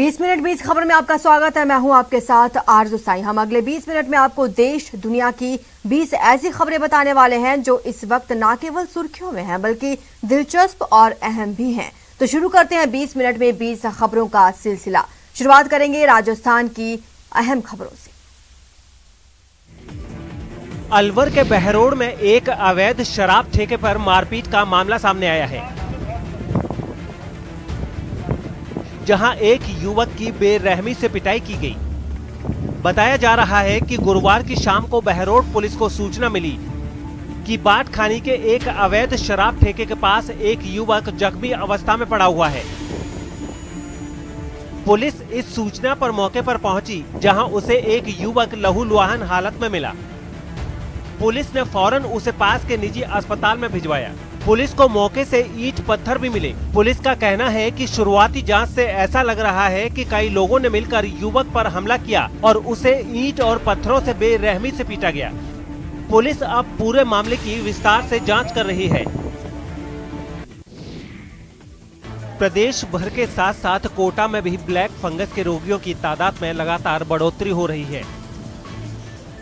20 minute 20 खबर में आपका स्वागत है। मैं हूं आपके साथ आरजू साई। हम अगले 20 मिनट में आपको देश दुनिया की 20 ऐसी खबरें बताने वाले हैं जो इस वक्त न केवल सुर्खियों में हैं बल्कि दिलचस्प और अहम भी हैं। तो शुरू करते हैं 20 मिनट में 20 खबरों का सिलसिला। शुरुआत करेंगे राजस्थान की अहम खबरों से। अलवर के बहरोड में एक अवैध शराब ठेके पर मारपीट का मामला सामने आया है, जहां एक युवक की बेरहमी से पिटाई की गई। बताया जा रहा है कि गुरुवार की शाम को बहरोड पुलिस को सूचना मिली कि बाटखानी के एक अवैध शराब ठेके के पास एक युवक जख्मी अवस्था में पड़ा हुआ है। पुलिस इस सूचना पर मौके पर पहुंची, जहां उसे एक युवक लहूलुहान हालत में मिला। पुलिस ने फौरन उसे पास के निजी अस्पताल में भिजवाया। पुलिस को मौके से ईंट पत्थर भी मिले। पुलिस का कहना है कि शुरुआती जांच से ऐसा लग रहा है कि कई लोगों ने मिलकर युवक पर हमला किया और उसे ईंट और पत्थरों से बेरहमी से पीटा गया। पुलिस अब पूरे मामले की विस्तार से जांच कर रही है। प्रदेश भर के साथ साथ कोटा में भी ब्लैक फंगस के रोगियों की तादाद में लगातार बढ़ोतरी हो रही है।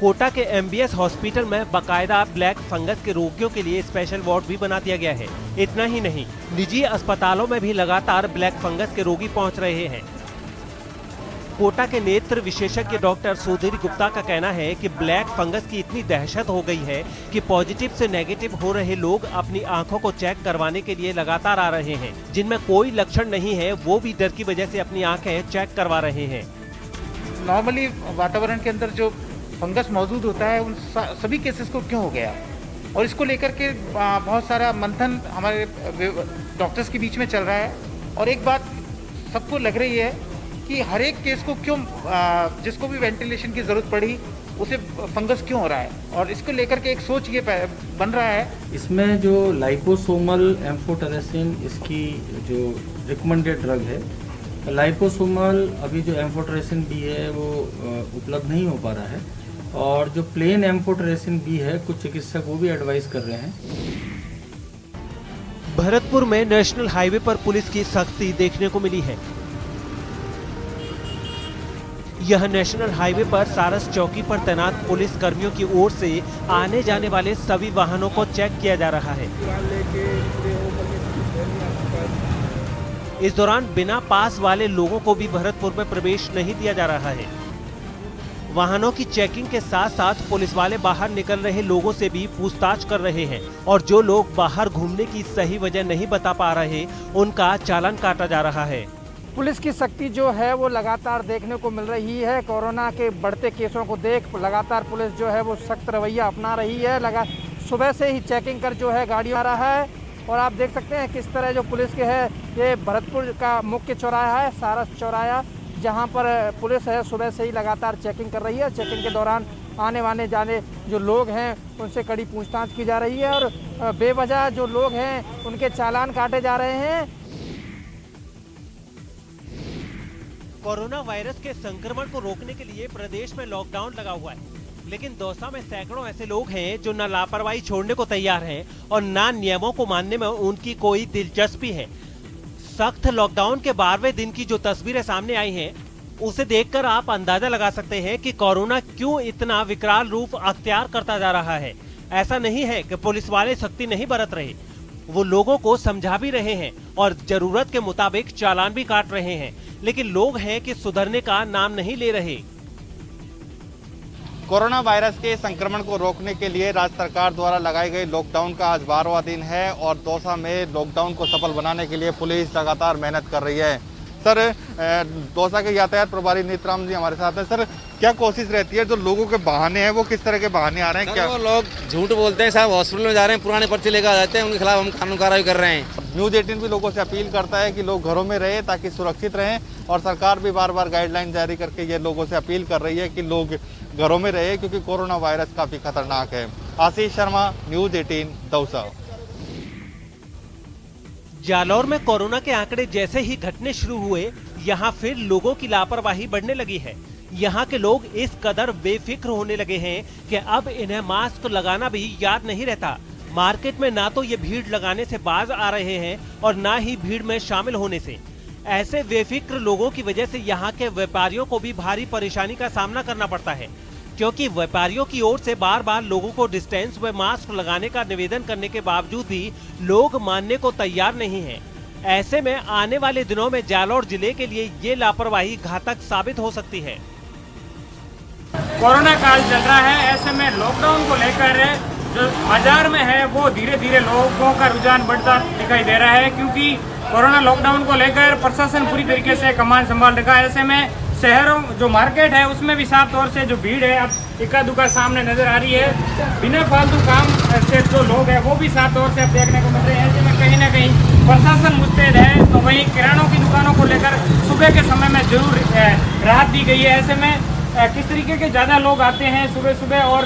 कोटा के MBS हॉस्पिटल में बकायदा ब्लैक फंगस के रोगियों के लिए स्पेशल वार्ड भी बना दिया गया है। इतना ही नहीं, निजी अस्पतालों में भी लगातार ब्लैक फंगस के रोगी पहुंच रहे हैं। कोटा के नेत्र विशेषज्ञ डॉक्टर सुधीर गुप्ता का कहना है कि ब्लैक फंगस की इतनी दहशत हो गई है कि पॉजिटिव से नेगेटिव हो रहे लोग अपनी आंखों को चेक करवाने के लिए लगातार आ रहे हैं। जिनमें कोई लक्षण नहीं है वो भी डर की वजह से अपनी आंखें चेक करवा रहे हैं। नॉर्मली वातावरण के अंदर जो फंगस मौजूद होता है उन सभी केसेस को क्यों हो गया, और इसको लेकर के बहुत सारा मंथन हमारे डॉक्टर्स के बीच में चल रहा है। और एक बात सबको लग रही है कि हर एक केस को क्यों, जिसको भी वेंटिलेशन की ज़रूरत पड़ी उसे फंगस क्यों हो रहा है, और इसको लेकर के एक सोच ये बन रहा है। इसमें जो लाइपोसोमल एम्फोटेरेसिन इसकी जो रिकमेंडेड ड्रग है, लाइपोसोमल अभी जो एम्फोटेरेसिन बी है वो उपलब्ध नहीं हो पा रहा है, और जो प्लेन एम्फोटेरेसिन बी है कुछ चिकित्सक वो भी एडवाइस कर रहे हैं। भरतपुर में नेशनल हाईवे पर पुलिस की सख्ती देखने को मिली है। यह नेशनल हाईवे पर सारस चौकी पर तैनात पुलिस कर्मियों की ओर से आने जाने वाले सभी वाहनों को चेक किया जा रहा है। इस दौरान बिना पास वाले लोगों को भी भरतपुर में प्रवेश नहीं दिया जा रहा है। वाहनों की चेकिंग के साथ साथ पुलिस वाले बाहर निकल रहे लोगों से भी पूछताछ कर रहे हैं, और जो लोग बाहर घूमने की सही वजह नहीं बता पा रहे उनका चालान काटा जा रहा है। पुलिस की सख्ती जो है वो लगातार देखने को मिल रही है। कोरोना के बढ़ते केसों को देख लगातार पुलिस जो है वो सख्त रवैया अपना रही है। सुबह से ही चेकिंग कर जो है गाड़ी आ रहा है, और आप देख सकते हैं किस तरह जो पुलिस के है, ये भरतपुर का मुख्य चौराहा है, सारस चौराहा, जहां पर पुलिस है सुबह से ही लगातार चेकिंग कर रही है। चेकिंग के दौरान आने वाने जाने जो लोग हैं उनसे कड़ी पूछताछ की जा रही है, और बेवजह जो लोग हैं उनके चालान काटे जा रहे हैं। कोरोना वायरस के संक्रमण को रोकने के लिए प्रदेश में लॉकडाउन लगा हुआ है, लेकिन दौसा में सैकड़ों ऐसे लोग हैं जो न लापरवाही छोड़ने को तैयार हैं और न नियमों को मानने में उनकी कोई दिलचस्पी है। सख्त लॉकडाउन के 12वें दिन की जो तस्वीरें सामने आई हैं, उसे देखकर आप अंदाजा लगा सकते हैं कि कोरोना क्यों इतना विकराल रूप अख्तियार करता जा रहा है। ऐसा नहीं है कि पुलिस वाले सख्ती नहीं बरत रहे, वो लोगों को समझा भी रहे हैं और जरूरत के मुताबिक चालान भी काट रहे हैं, लेकिन लोग हैं कि सुधरने का नाम नहीं ले रहे। कोरोना वायरस के संक्रमण को रोकने के लिए राज्य सरकार द्वारा लगाई गई लॉकडाउन का आज 12वां दिन है, और दौसा में लॉकडाउन को सफल बनाने के लिए पुलिस लगातार मेहनत कर रही है। सर, दौसा के यातायात प्रभारी नेत्राम जी हमारे साथ हैं। सर, क्या कोशिश रहती है, जो लोगों के बहाने हैं वो किस तरह के बहाने आ रहे हैं? क्या वो लोग झूठ बोलते हैं, साहब हॉस्पिटल में जा रहे हैं, पुराने पर्चे लेकर आ जाते हैं, उनके खिलाफ हम कानून कार्रवाई कर रहे हैं। न्यूज़ 18 भी लोगों से अपील करता है कि लोग घरों में रहे ताकि सुरक्षित रहें, और सरकार भी बार बार गाइडलाइन जारी करके ये लोगों से अपील कर रही है कि लोग घरों में रहे, क्योंकि कोरोना वायरस काफी खतरनाक है। आशीष शर्मा, न्यूज़ 18 दौसा। जालौर में कोरोना के आंकड़े जैसे ही घटने शुरू हुए, यहाँ फिर लोगों की लापरवाही बढ़ने लगी है। यहाँ के लोग इस कदर बेफिक्र होने लगे हैं कि अब इन्हें मास्क लगाना भी याद नहीं रहता। मार्केट में ना तो ये भीड़ लगाने से बाज आ रहे हैं और ना ही भीड़ में शामिल होने से। ऐसे बेफिक्र लोगों की वजह से यहाँ के व्यापारियों को भी भारी परेशानी का सामना करना पड़ता है, क्योंकि व्यापारियों की ओर से बार बार लोगों को डिस्टेंस व मास्क लगाने का निवेदन करने के बावजूद भी लोग मानने को तैयार नहीं हैं। ऐसे में आने वाले दिनों में जालौर जिले के लिए ये लापरवाही घातक साबित हो सकती है। कोरोना काल चल रहा है, ऐसे में लॉकडाउन को लेकर जो बाजार में है वो धीरे धीरे लोगों का रुझान बढ़ता दिखाई दे रहा है, क्योंकि कोरोना लॉकडाउन को लेकर प्रशासन पूरी तरीके से कमान संभाल रखा है। ऐसे में शहरों जो मार्केट है उसमें भी साफ तौर से जो भीड़ है अब इक्का दुक्का सामने नजर आ रही है। बिना फालतू काम से जो लोग हैं वो भी साफ तौर से अब देखने को मिल रहे हैं। ऐसे में कहीं ना कहीं प्रशासन मुस्तैद है, तो वहीं किरानों की दुकानों को लेकर सुबह के समय में जरूर राहत दी गई है। ऐसे में किस तरीके के ज़्यादा लोग आते हैं सुबह सुबह और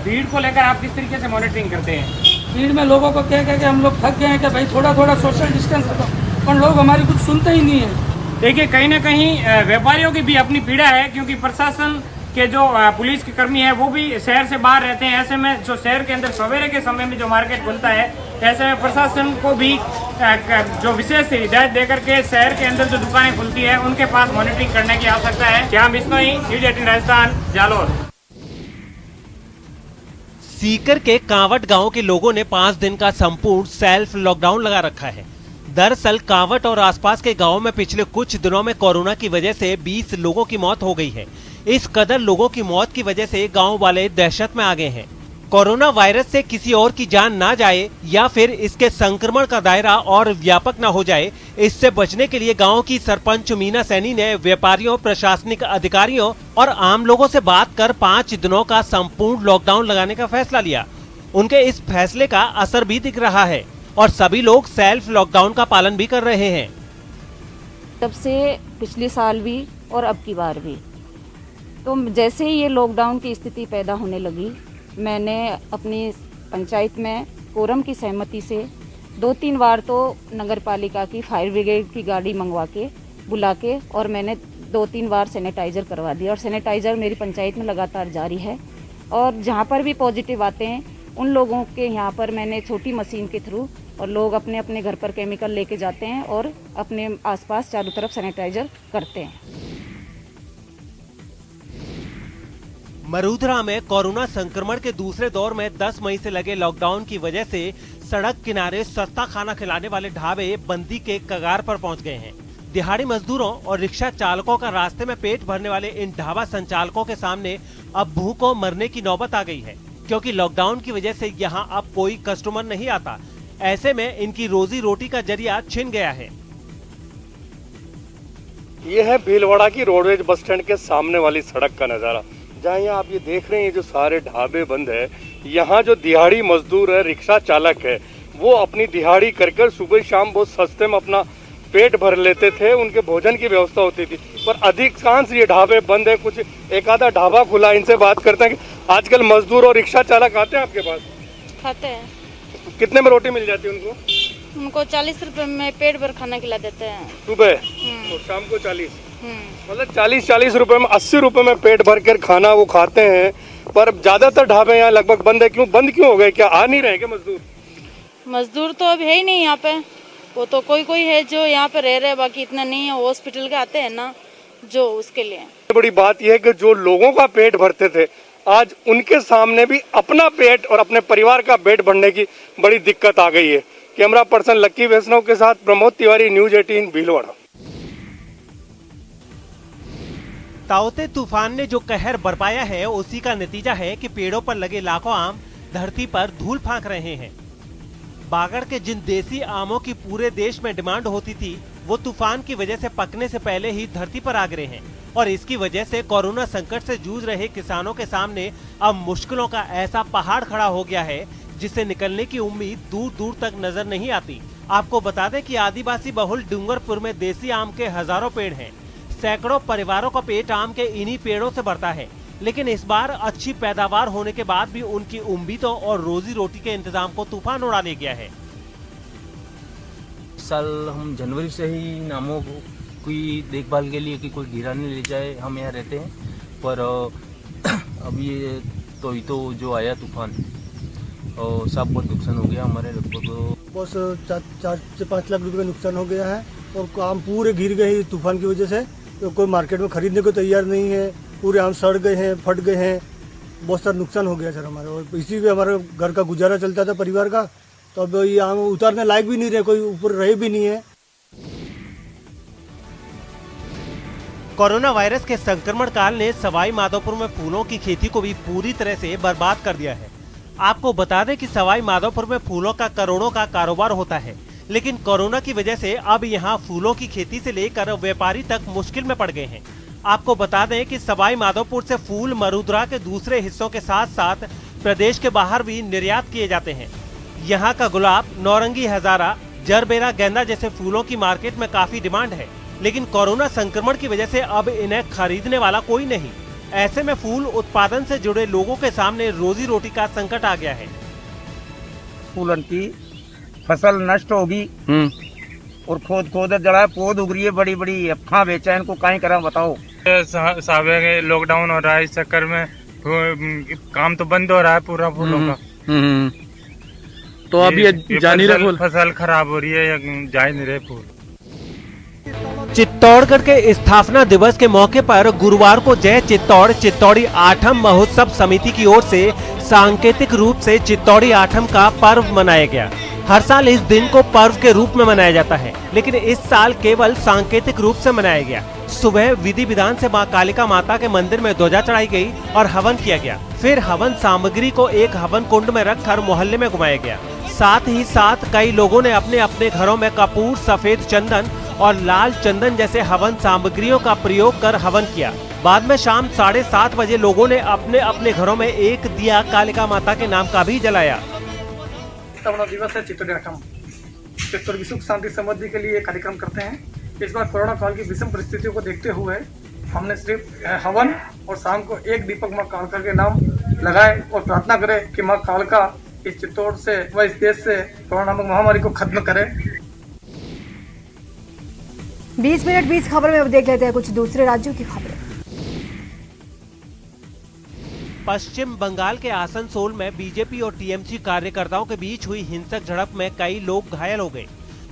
भीड़ को लेकर आप किस तरीके से मॉनिटरिंग करते हैं? भीड़ में लोगों को कह के हम लोग थक गए हैं कि भाई थोड़ा थोड़ा सोशल डिस्टेंस रखो, पर लोग हमारी कुछ सुनते ही नहीं है। देखिए, कहीं ना कहीं व्यापारियों की भी अपनी पीड़ा है, क्योंकि प्रशासन के जो पुलिस के कर्मी है वो भी शहर से बाहर रहते हैं। ऐसे में जो शहर के अंदर सवेरे के समय में जो मार्केट खुलता है, ऐसे में प्रशासन को भी जो विशेष हिदायत देकर के शहर के अंदर जो दुकानें खुलती है उनके पास मॉनिटरिंग करने की आवश्यकता है। क्या बिश्नोई, न्यूज़ 18 राजस्थान, जालौर। सीकर के कांवट गांव के लोगों ने 5 दिन का संपूर्ण सेल्फ लॉकडाउन लगा रखा है। दरअसल कांवट और आसपास के गांवों में पिछले कुछ दिनों में कोरोना की वजह से 20 लोगों की मौत हो गई है। इस कदर लोगों की मौत की वजह से गांव वाले दहशत में आ गए हैं। कोरोना वायरस से किसी और की जान ना जाए या फिर इसके संक्रमण का दायरा और व्यापक ना हो जाए, इससे बचने के लिए गांव की सरपंच मीना सैनी ने व्यापारियों, प्रशासनिक अधिकारियों और आम लोगों से बात कर 5 दिनों का संपूर्ण लॉकडाउन लगाने का फैसला लिया। उनके इस फैसले का असर भी दिख रहा है और सभी लोग सेल्फ लॉकडाउन का पालन भी कर रहे हैं। तब से पिछले साल भी और अब की बार भी, तो जैसे ही ये लॉकडाउन की स्थिति पैदा होने लगी, मैंने अपनी पंचायत में कोरम की सहमति से 2-3 बार तो नगर पालिका की फायर ब्रिगेड की गाड़ी मंगवा के बुला के और मैंने 2-3 बार सैनिटाइज़र करवा दिया। और सैनिटाइज़र मेरी पंचायत में लगातार जारी है। और जहाँ पर भी पॉजिटिव आते हैं उन लोगों के यहाँ पर मैंने छोटी मशीन के थ्रू, और लोग अपने अपने घर पर केमिकल लेके जाते हैं और अपने आसपास चारों तरफ सैनिटाइज़र करते हैं। मरूधरा में कोरोना संक्रमण के दूसरे दौर में 10 मई से लगे लॉकडाउन की वजह से सड़क किनारे सस्ता खाना खिलाने वाले ढाबे बंदी के कगार पर पहुंच गए हैं। दिहाड़ी मजदूरों और रिक्शा चालकों का रास्ते में पेट भरने वाले इन ढाबा संचालकों के सामने अब भूखों मरने की नौबत आ गई है, क्योंकि लॉकडाउन की वजह से यहां अब कोई कस्टमर नहीं आता। ऐसे में इनकी रोजी रोटी का जरिया छिन गया है। ये है भीलवाड़ा की रोडवेज बस स्टैंड के सामने वाली सड़क का नज़ारा, जहाँ यहाँ आप ये देख रहे हैं जो सारे ढाबे बंद है। यहाँ जो दिहाड़ी मजदूर है, रिक्शा चालक है, वो अपनी दिहाड़ी कर सुबह शाम बहुत सस्ते में अपना पेट भर लेते थे, उनके भोजन की व्यवस्था होती थी। पर अधिकांश ये ढाबे बंद है, कुछ एक आधा ढाबा खुला। इनसे बात करते हैं कि आजकल मजदूर और रिक्शा चालक आते हैं आपके पास? खाते हैं। कितने में रोटी मिल जाती है उनको? उनको 40 रुपए में पेट भर खाना खिला देते हैं सुबह और शाम को 40। मतलब 40 रुपए में 80 रुपए में पेट भर कर खाना वो खाते हैं। पर ज्यादातर ढाबे यहाँ लगभग बंद है। क्यों बंद क्यों हो गए? क्या आ नहीं रहे क्या मजदूर? मजदूर तो अब है ही नहीं यहाँ पे। वो तो कोई कोई है जो यहाँ पे रह रहे हैं, बाकी इतना नहीं है। हॉस्पिटल के आते हैं ना जो, उसके लिए। बड़ी बात यह है कि जो लोगों का पेट भरते थे, आज उनके सामने भी अपना पेट और अपने परिवार का पेट भरने की बड़ी दिक्कत आ गई है। कैमरा पर्सन लक्की वैष्णव के साथ प्रमोद तिवारी, न्यूज़ 18 भीलवाड़ा। ताउते तूफान ने जो कहर बरपाया है, उसी का नतीजा है कि पेड़ों पर लगे लाखों आम धरती पर धूल फांक रहे हैं। बागड़ के जिन देसी आमों की पूरे देश में डिमांड होती थी, वो तूफान की वजह से पकने से पहले ही धरती पर आ गिरे हैं। और इसकी वजह से कोरोना संकट से जूझ रहे किसानों के सामने अब मुश्किलों का ऐसा पहाड़ खड़ा हो गया है, जिससे निकलने की उम्मीद दूर दूर तक नजर नहीं आती। आपको बता दें कि आदिवासी बहुल डूंगरपुर में देसी आम के हजारों पेड़ हैं। सैकड़ों परिवारों का पेट आम के इन्हीं पेड़ों से भरता है। लेकिन इस बार अच्छी पैदावार होने के बाद भी उनकी उम्मीदों और रोजी रोटी के इंतजाम को तूफान उड़ा ले गया है। इस साल हम जनवरी से ही नामों की देखभाल के लिए कि कोई गिराने ले जाए, हम यहाँ रहते हैं। पर अब ये तो जो आया तूफान, और सब बहुत नुकसान हो गया हमारे। लगभग बस 4 से 5 लाख रुपए का नुकसान हो गया है। और आम पूरे गिर गए हैं तूफान की वजह से। तो कोई मार्केट में खरीदने को तैयार नहीं है, पूरे आम सड़ गए हैं, फट गए हैं, बहुत सारा नुकसान हो गया सर हमारा। और इसी पे हमारे घर का गुजारा चलता था परिवार का। तो अब ये आम उतारने लायक भी नहीं रहे, कोई ऊपर रहे भी नहीं है। कोरोना वायरस के संक्रमण काल ने सवाई माधोपुर में फूलों की खेती को भी पूरी तरह से बर्बाद कर दिया है। आपको बता दें कि सवाई माधोपुर में फूलों का करोड़ों का कारोबार होता है, लेकिन कोरोना की वजह से अब यहां फूलों की खेती से लेकर व्यापारी तक मुश्किल में पड़ गए हैं। आपको बता दें कि सवाई माधोपुर से फूल मरुद्रा के दूसरे हिस्सों के साथ साथ प्रदेश के बाहर भी निर्यात किए जाते हैं। यहाँ का गुलाब, नौरंगी, हजारा, जरबेरा, गेंदा जैसे फूलों की मार्केट में काफी डिमांड है, लेकिन कोरोना संक्रमण की वजह से अब इन्हें खरीदने वाला कोई नहीं। ऐसे में फूल उत्पादन से जुड़े लोगों के सामने रोजी रोटी का संकट आ गया है। फूलन की फसल नष्ट होगी और खोद जड़ा पौध उग रही है बड़ी बड़ी। अब कहाँ बेचा है इनको, कहीं करा बताओ। साहब लॉकडाउन हो रहा है, इस चक्कर में काम तो बंद हो रहा है पूरा फूलों का। तो अब ये जा नहीं रहे, फसल खराब हो रही है, जा नहीं रहे फूल। चित्तौड़गढ़ के स्थापना दिवस के मौके पर गुरुवार को जय चित्तौड़ चित्तौड़ी आठम महोत्सव समिति की ओर से सांकेतिक रूप से चित्तौड़ी आठम का पर्व मनाया गया। हर साल इस दिन को पर्व के रूप में मनाया जाता है, लेकिन इस साल केवल सांकेतिक रूप से मनाया गया। सुबह विधि विधान से मां कालिका माता के मंदिर में ध्वजा चढ़ाई गई और हवन किया गया। फिर हवन सामग्री को एक हवन कुंड में रखकर मोहल्ले में घुमाया गया। साथ ही साथ कई लोगों ने अपने अपने घरों में कपूर, सफेद चंदन और लाल चंदन जैसे हवन सामग्रियों का प्रयोग कर हवन किया। बाद में शाम 7:30 बजे लोगों ने अपने अपने घरों में एक दिया कालिका माता के नाम का भी जलाया। स्थापना दिवस है चित्तौड़ी आठम। चित्तौड़ की सुख शांति समृद्धि के लिए कार्यक्रम करते हैं। इस बार कोरोना काल की विषम परिस्थितियों को देखते हुए हमने सिर्फ हवन और शाम को एक दीपक माँ कालका के नाम लगाए और प्रार्थना करें कि माँ कालका इस चित्तौड़ से व इस देश से कोरोना नामक महामारी को खत्म करे। 20 मिनट 20 खबर में अब देख लेते हैं कुछ दूसरे राज्यों की खबरें। पश्चिम बंगाल के आसनसोल में बीजेपी और टीएमसी कार्यकर्ताओं के बीच हुई हिंसक झड़प में कई लोग घायल हो गए।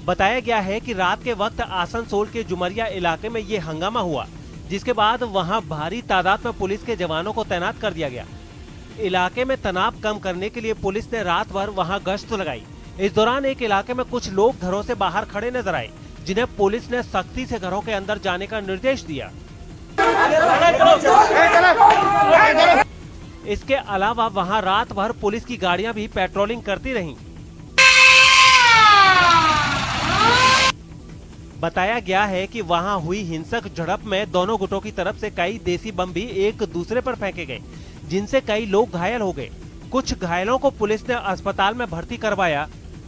बताया गया है कि रात के वक्त आसनसोल के जुमरिया इलाके में ये हंगामा हुआ, जिसके बाद वहां भारी तादाद में पुलिस के जवानों को तैनात कर दिया गया। इलाके में तनाव कम करने के लिए पुलिस ने रात भर वहां गश्त लगाई। इस दौरान एक इलाके में कुछ लोग घरों से बाहर खड़े नजर आए, जिन्हें पुलिस ने सख्ती से घरों के अंदर जाने का निर्देश दिया। इसके अलावा वहां रात भर पुलिस की गाड़ियां भी पेट्रोलिंग करती रहीं। बताया गया है कि वहां हुई हिंसक झड़प में दोनों गुटों की तरफ से कई देसी बम भी एक दूसरे पर फेंके गए, जिनसे कई लोग घायल हो गए। कुछ घायलों को पुलिस ने अस्पताल में भर्ती करवाया,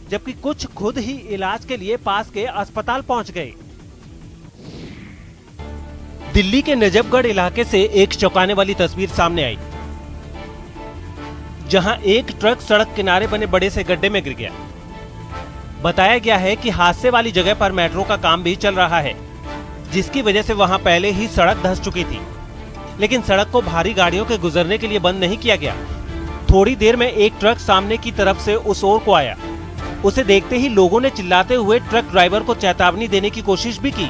जबकि कुछ खुद ही इलाज के लिए पास के अस्पताल पहुंच गए। दिल्ली के नजफगढ़ इलाके से एक चौंकाने वाली तस्वीर सामने आई, जहां एक ट्रक सड़क किनारे बने बड़े से गड्ढे में गिर गया। बताया गया है कि हादसे वाली जगह पर मेट्रो का काम भी चल रहा है, जिसकी वजह से वहां पहले ही सड़क धंस चुकी थी, लेकिन सड़क को भारी गाड़ियों के गुजरने के लिए बंद नहीं किया गया। थोड़ी देर में एक ट्रक सामने की तरफ से उस ओर को आया। उसे देखते ही लोगों ने चिल्लाते हुए ट्रक ड्राइवर को चेतावनी देने की कोशिश भी की।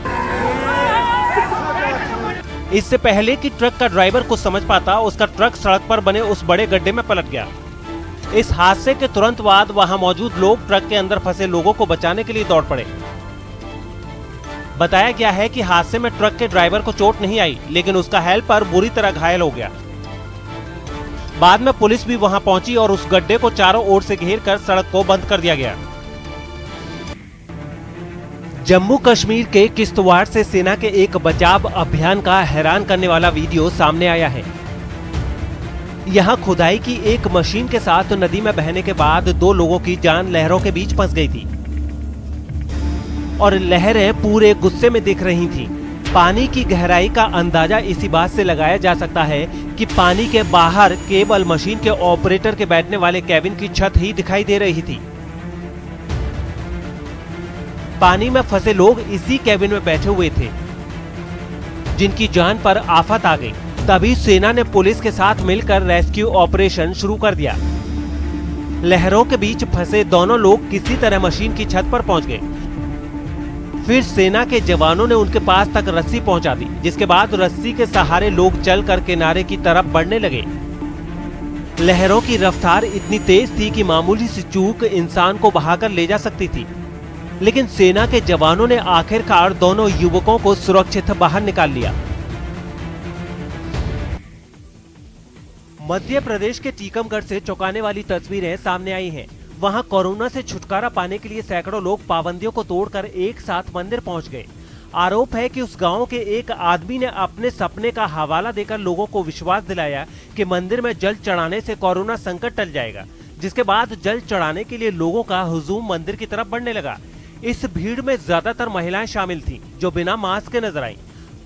इससे पहले कि ट्रक का ड्राइवर कुछ समझ पाता, उसका ट्रक सड़क पर बने उस बड़े गड्ढे में पलट गया। इस हादसे के तुरंत बाद वहां मौजूद लोग ट्रक के अंदर फंसे लोगों को बचाने के लिए दौड़ पड़े। बताया गया है कि हादसे में ट्रक के ड्राइवर को चोट नहीं आई, लेकिन उसका हेल्पर बुरी तरह घायल हो गया। बाद में पुलिस भी वहां पहुंची और उस गड्ढे को चारों ओर से घेर कर सड़क को बंद कर दिया गया। जम्मू कश्मीर के किश्तवाड़ से सेना के एक बचाव अभियान का हैरान करने वाला वीडियो सामने आया है। यहां खुदाई की एक मशीन के साथ नदी में बहने के बाद 2 लोगों की जान लहरों के बीच फंस गई थी और लहरें पूरे गुस्से में दिख रही थीं। पानी की गहराई का अंदाजा इसी बात से लगाया जा सकता है कि पानी के बाहर केवल मशीन के ऑपरेटर के बैठने वाले केबिन की छत ही दिखाई दे रही थी। पानी में फंसे लोग इसी केबिन में बैठे हुए थे, जिनकी जान पर आफत आ गई। तभी सेना ने पुलिस के साथ मिलकर रेस्क्यू ऑपरेशन शुरू कर दिया। लहरों के बीच फंसे दोनों लोग किसी तरह मशीन की छत पर पहुंच गए। फिर सेना के जवानों ने उनके पास तक रस्सी पहुंचा दी, जिसके बाद रस्सी के सहारे लोग चलकर किनारे की तरफ बढ़ने लगे। लहरों की रफ्तार इतनी तेज थी कि मामूली सी चूक इंसान को बहाकर ले जा सकती थी, लेकिन सेना के जवानों ने आखिरकार दोनों युवकों को सुरक्षित बाहर निकाल लिया। मध्य प्रदेश के टीकमगढ़ से चौंकाने वाली तस्वीरें सामने आई हैं। वहां कोरोना से छुटकारा पाने के लिए सैकड़ों लोग पाबंदियों को तोड़कर एक साथ मंदिर पहुंच गए। आरोप है कि उस गांव के एक आदमी ने अपने सपने का हवाला देकर लोगों को विश्वास दिलाया कि मंदिर में जल चढ़ाने से कोरोना संकट टल जाएगा, जिसके बाद जल चढ़ाने के लिए लोगों का हुजूम मंदिर की तरफ बढ़ने लगा। इस भीड़ में ज्यादातर महिलाएं शामिल थीं, जो बिना मास्क के नजर आईं।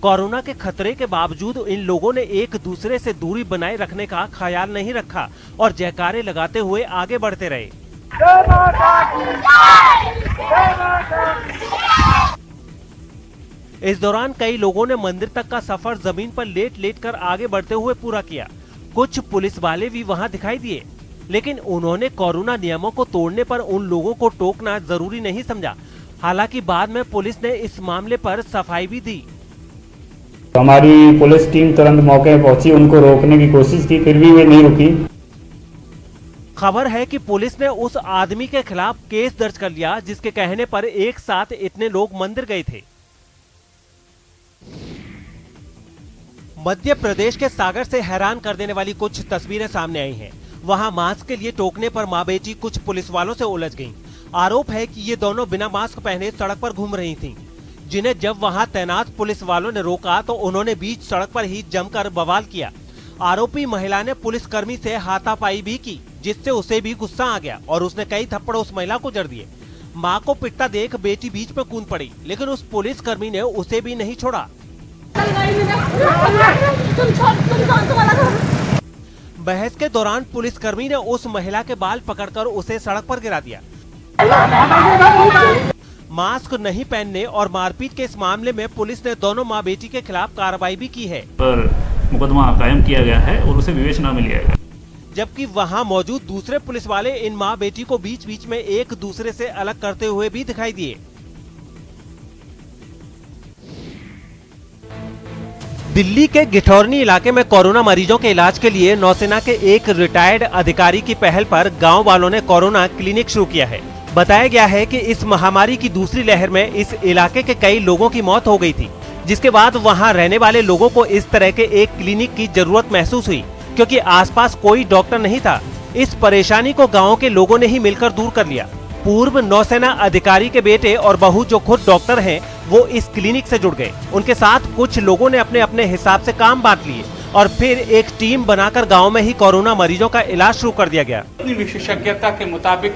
कोरोना के खतरे के बावजूद इन लोगों ने एक दूसरे से दूरी बनाए रखने का ख्याल नहीं रखा और जयकारे लगाते हुए आगे बढ़ते रहे। इस दौरान कई लोगों ने मंदिर तक का सफर जमीन पर लेट लेट कर आगे बढ़ते हुए पूरा किया। कुछ पुलिस वाले भी वहां दिखाई दिए, लेकिन उन्होंने कोरोना नियमों को तोड़ने पर उन लोगों को टोकना जरूरी नहीं समझा। हालांकि बाद में पुलिस ने इस मामले पर सफाई भी दी। हमारी पुलिस टीम तुरंत मौके पर पहुंची, उनको रोकने की कोशिश की, फिर भी वे नहीं रुकी। खबर है कि पुलिस ने उस आदमी के खिलाफ केस दर्ज कर लिया, जिसके कहने पर एक साथ इतने लोग मंदिर गए थे। मध्य प्रदेश के सागर से हैरान कर देने वाली कुछ तस्वीरें सामने आई हैं। वहां मास्क के लिए टोकने पर मां बेटी कुछ पुलिस वालों से उलझ गईं। आरोप है कि ये दोनों बिना मास्क पहने सड़क पर घूम रही थीं, जिन्हें जब वहां तैनात पुलिस वालों ने रोका तो उन्होंने बीच सड़क पर ही जमकर बवाल किया। आरोपी महिला ने पुलिसकर्मी से हाथापाई भी की, जिससे उसे भी गुस्सा आ गया और उसने कई थप्पड़ उस महिला को जड़ दिए। मां को पिटता देख बेटी बीच में कूद पड़ी, लेकिन उस पुलिसकर्मी ने उसे भी नहीं छोड़ा। बहस के दौरान पुलिसकर्मी ने उस महिला के बाल पकड़कर उसे सड़क पर गिरा दिया। मास्क नहीं पहनने और मारपीट के इस मामले में पुलिस ने दोनों मां बेटी के खिलाफ कार्रवाई भी की है। पर मुकदमा कायम किया गया है और उसे विवेचना में लिया गया। जबकि वहां मौजूद दूसरे पुलिस वाले इन मां बेटी को बीच बीच में एक दूसरे से अलग करते हुए भी दिखाई दिए। दिल्ली के गिठौरनी इलाके में कोरोना मरीजों के इलाज के लिए नौसेना के एक रिटायर्ड अधिकारी की पहल पर गांव वालों ने कोरोना क्लिनिक शुरू किया है। बताया गया है कि इस महामारी की दूसरी लहर में इस इलाके के कई लोगों की मौत हो गई थी, जिसके बाद वहां रहने वाले लोगों को इस तरह के एक क्लिनिक की जरूरत महसूस हुई, क्योंकि आसपास कोई डॉक्टर नहीं था। इस परेशानी को गाँव के लोगों ने ही मिलकर दूर कर लिया। पूर्व नौसेना अधिकारी के बेटे और बहू जो खुद डॉक्टर हैं, वो इस क्लिनिक से जुड़ गए। उनके साथ कुछ लोगों ने अपने अपने हिसाब से काम बांट लिए और फिर एक टीम बनाकर गांव में ही कोरोना मरीजों का इलाज शुरू कर दिया गया। अपनी विशेषज्ञता के मुताबिक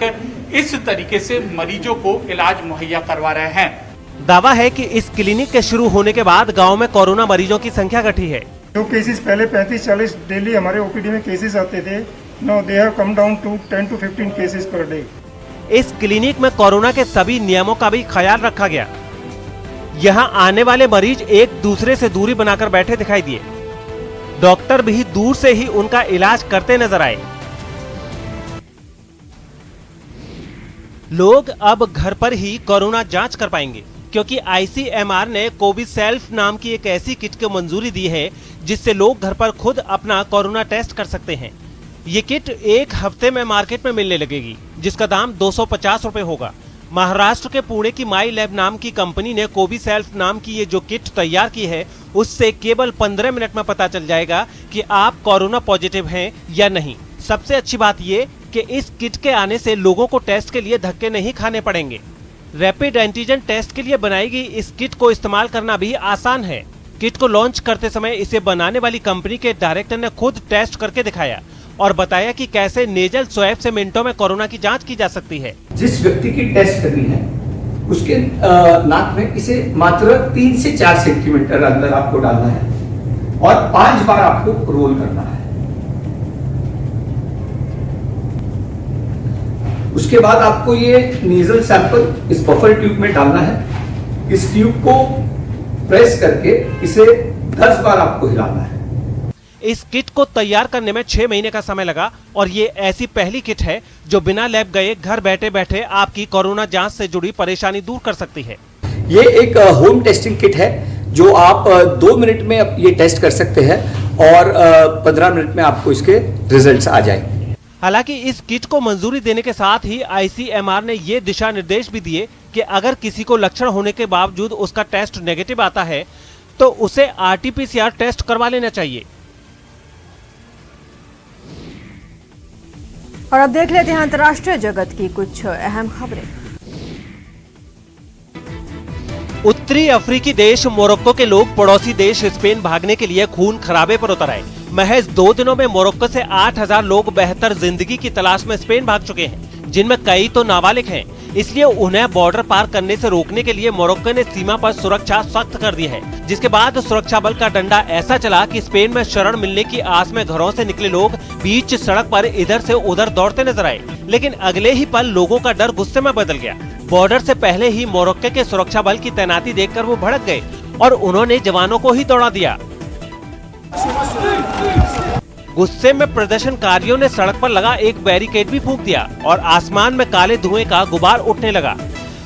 इस तरीके से मरीजों को इलाज मुहैया करवा रहे हैं। दावा है कि इस क्लिनिक के शुरू होने के बाद गाँव में कोरोना मरीजों की संख्या घटी है। जो केसेस पहले 35-40 डेली हमारे ओपीडी में केसेस आते थे, now they have come down to 10 to 15 cases per day. इस क्लिनिक में कोरोना के सभी नियमों का भी ख्याल रखा गया। यहाँ आने वाले मरीज एक दूसरे से दूरी बनाकर बैठे दिखाई दिए। डॉक्टर भी दूर से ही उनका इलाज करते नजर आए। लोग अब घर पर ही कोरोना जांच कर पाएंगे, क्योंकि ICMR ने कोविसेल्फ नाम की एक ऐसी किट को मंजूरी दी है, जिससे लोग घर पर खुद अपना कोरोना टेस्ट कर सकते हैं। ये किट एक हफ्ते में मार्केट में मिलने लगेगी, जिसका दाम 250 रुपए होगा। महाराष्ट्र के पुणे की माई लैब नाम की कंपनी ने कोविसेल्फ नाम की ये जो किट तैयार की है, उससे केवल 15 मिनट में पता चल जाएगा कि आप कोरोना पॉजिटिव हैं या नहीं। सबसे अच्छी बात ये कि इस किट के आने से लोगों को टेस्ट के लिए धक्के नहीं खाने पड़ेंगे। रैपिड एंटीजन टेस्ट के लिए बनाई गई इस किट को इस्तेमाल करना भी आसान है। किट को लॉन्च करते समय इसे बनाने वाली कंपनी के डायरेक्टर ने खुद टेस्ट करके दिखाया और बताया कि कैसे नेजल स्वैब से मिनटों में कोरोना की जांच की जा सकती है। जिस व्यक्ति की टेस्ट करनी है उसके नाक में इसे मात्र 3 से 4 सेंटीमीटर अंदर आपको डालना है और 5 बार आपको रोल करना है। उसके बाद आपको ये नेजल सैंपल इस बफर ट्यूब में डालना है। इस ट्यूब को प्रेस करके इसे 10 बार आपको हिलाना है। इस किट को तैयार करने में 6 महीने का समय लगा और ये ऐसी पहली किट है जो बिना लैब गए घर बैठे बैठे आपकी कोरोना जांच से जुड़ी परेशानी दूर कर सकती है। ये एक होम टेस्टिंग किट है जो आप 2 मिनट में ये टेस्ट कर सकते हैं और 15 मिनट में आपको इसके रिजल्ट्स आ जाए। हालांकि इस किट को मंजूरी देने के साथ ही ICMR ने ये दिशा निर्देश भी दिए कि अगर किसी को लक्षण होने के बावजूद उसका टेस्ट नेगेटिव आता है तो उसे RT-PCR टेस्ट करवा लेना चाहिए। और अब देख लेते हैं अंतर्राष्ट्रीय जगत की कुछ अहम खबरें। उत्तरी अफ्रीकी देश मोरक्को के लोग पड़ोसी देश स्पेन भागने के लिए खून खराबे पर उतर आए। महज 2 दिनों में मोरक्को से 8000 लोग बेहतर जिंदगी की तलाश में स्पेन भाग चुके हैं, जिनमें कई तो नाबालिग हैं। इसलिए उन्हें बॉर्डर पार करने से रोकने के लिए मोरक्को ने सीमा पर सुरक्षा सख्त कर दी है, जिसके बाद सुरक्षा बल का डंडा ऐसा चला कि स्पेन में शरण मिलने की आस में घरों से निकले लोग बीच सड़क पर इधर से उधर दौड़ते नजर आए। लेकिन अगले ही पल लोगों का डर गुस्से में बदल गया। बॉर्डर से पहले ही मोरक्को के सुरक्षा बल की तैनाती देखकर वो भड़क गए और उन्होंने जवानों को ही दौड़ा दिया। गुस्से में प्रदर्शनकारियों ने सड़क पर लगा एक बैरिकेड भी फूंक दिया और आसमान में काले धुएं का गुबार उठने लगा।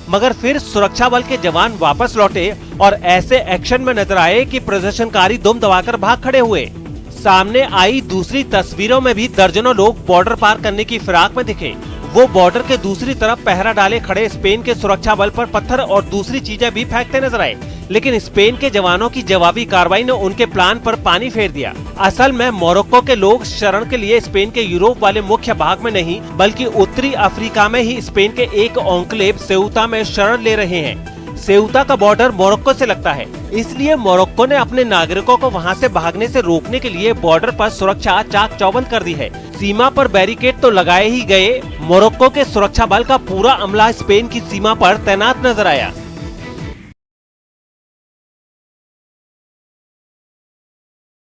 मगर फिर सुरक्षा बल के जवान वापस लौटे और ऐसे एक्शन में नजर आए कि प्रदर्शनकारी दुम दबाकर भाग खड़े हुए। सामने आई दूसरी तस्वीरों में भी दर्जनों लोग बॉर्डर पार करने की फिराक में दिखे। वो बॉर्डर के दूसरी तरफ पहरा डाले खड़े स्पेन के सुरक्षा बल पर पत्थर और दूसरी चीजें भी फेंकते नजर आए, लेकिन स्पेन के जवानों की जवाबी कार्रवाई ने उनके प्लान पर पानी फेर दिया। असल में मोरक्को के लोग शरण के लिए स्पेन के यूरोप वाले मुख्य भाग में नहीं बल्कि उत्तरी अफ्रीका में ही स्पेन के एक एन्क्लेव सेउता में शरण ले रहे हैं। सेउता का बॉर्डर मोरक्को से लगता है, इसलिए मोरक्को ने अपने नागरिकों को वहां से भागने से रोकने के लिए बॉर्डर पर सुरक्षा चाक चौबंद कर दी है। सीमा पर बैरिकेड तो लगाए ही गए, मोरक्को के सुरक्षा बल का पूरा अमला स्पेन की सीमा पर तैनात नजर आया।